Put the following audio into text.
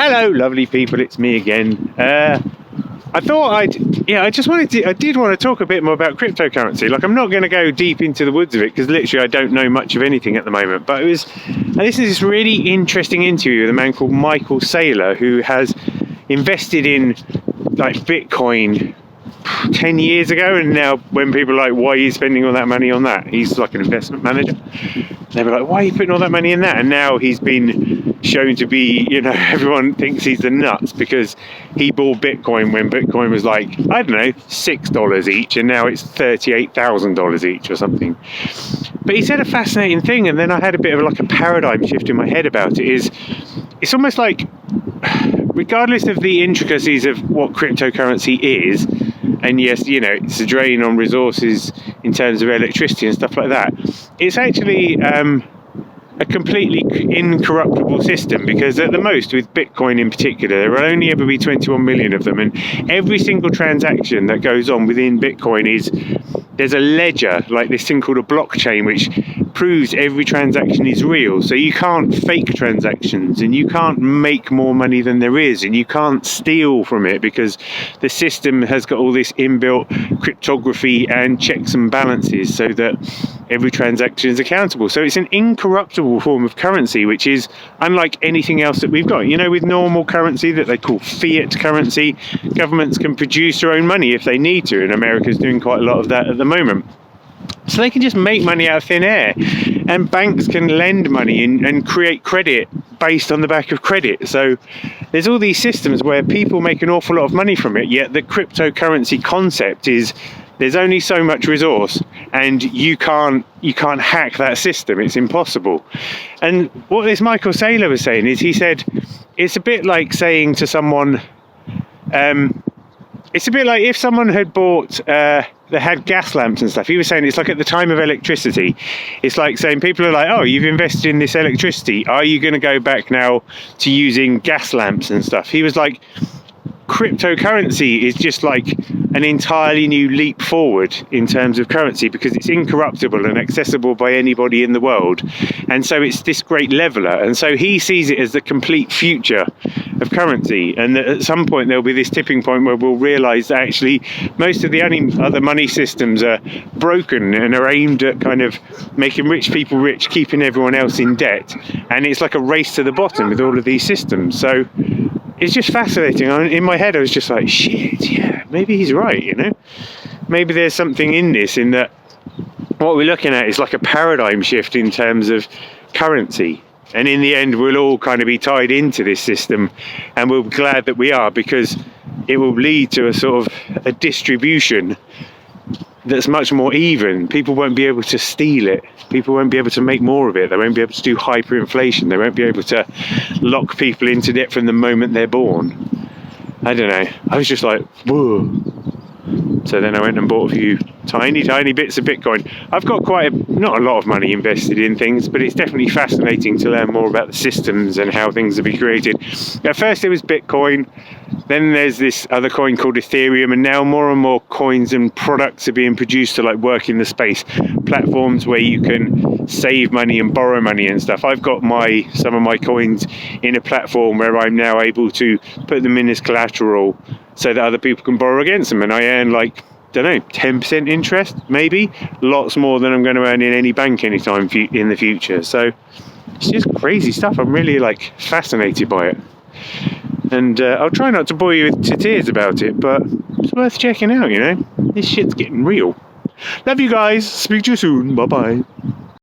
Hello, lovely people. It's me again. I thought I did want to talk a bit more about cryptocurrency. Like, I'm not going to go deep into the woods of it because literally I don't know much of anything at the moment. But I listened to this really interesting interview with a man called Michael Saylor, who has invested in like Bitcoin 10 years ago, and now when people are like, why are you spending all that money on that? He's like an investment manager. They were like, why are you putting all that money in that? And now he's been shown to be, everyone thinks he's the nuts because he bought Bitcoin when Bitcoin was like, I don't know, $6 each, and now it's $38,000 each or something. But he said a fascinating thing, and then I had a bit of like a paradigm shift in my head about it. It's almost like, regardless of the intricacies of what cryptocurrency is, and yes, it's a drain on resources in terms of electricity and stuff like that, it's actually a completely incorruptible system, because at the most, with Bitcoin in particular, there will only ever be 21 million of them, and every single transaction that goes on within Bitcoin there's a ledger, like this thing called a blockchain, which proves every transaction is real. So you can't fake transactions, and you can't make more money than there is, and you can't steal from it, because the system has got all this inbuilt cryptography and checks and balances so that every transaction is accountable. So it's an incorruptible form of currency, which is unlike anything else that we've got. With normal currency that they call fiat currency, governments can produce their own money if they need to, and America's doing quite a lot of that at the moment. So they can just make money out of thin air, and banks can lend money and create credit based on the back of credit. So there's all these systems where people make an awful lot of money from it, yet the cryptocurrency concept is there's only so much resource, and you can't hack that system. It's impossible. And what this Michael Saylor was saying is, he said it's a bit like saying to someone, it's a bit like if someone had bought, they had gas lamps and stuff. He was saying it's like at the time of electricity. It's like saying, people are like, oh, you've invested in this electricity. Are you going to go back now to using gas lamps and stuff? He was like, cryptocurrency is just like an entirely new leap forward in terms of currency, because it's incorruptible and accessible by anybody in the world, and so it's this great leveler. And so he sees it as the complete future of currency, and that at some point there'll be this tipping point where we'll realize that actually most of the other money systems are broken and are aimed at kind of making rich people rich, keeping everyone else in debt, and it's like a race to the bottom with all of these systems. So it's just fascinating. In my head, I was just like, shit, yeah, maybe he's right, Maybe there's something in this, in that what we're looking at is like a paradigm shift in terms of currency. And in the end, we'll all kind of be tied into this system, and we'll be glad that we are, because it will lead to a sort of a distribution that's much more even. People won't be able to steal it. People won't be able to make more of it. They won't be able to do hyperinflation. They won't be able to lock people into debt from the moment they're born. I don't know. I was just like, whoa. So then I went and bought a few tiny bits of Bitcoin. I've got not a lot of money invested in things, but it's definitely fascinating to learn more about the systems and how things have been created. At first it was Bitcoin, then there's this other coin called Ethereum, and now more and more coins and products are being produced to like work in the space. Platforms where you can save money and borrow money and stuff. I've got some of my coins in a platform where I'm now able to put them in as collateral so that other people can borrow against them, and I earn 10% interest, maybe. Lots more than I'm going to earn in any bank anytime in the future. So it's just crazy stuff. I'm really fascinated by it, and I'll try not to bore you to tears about it, but it's worth checking out. This shit's getting real. Love you guys. Speak to you soon. Bye bye.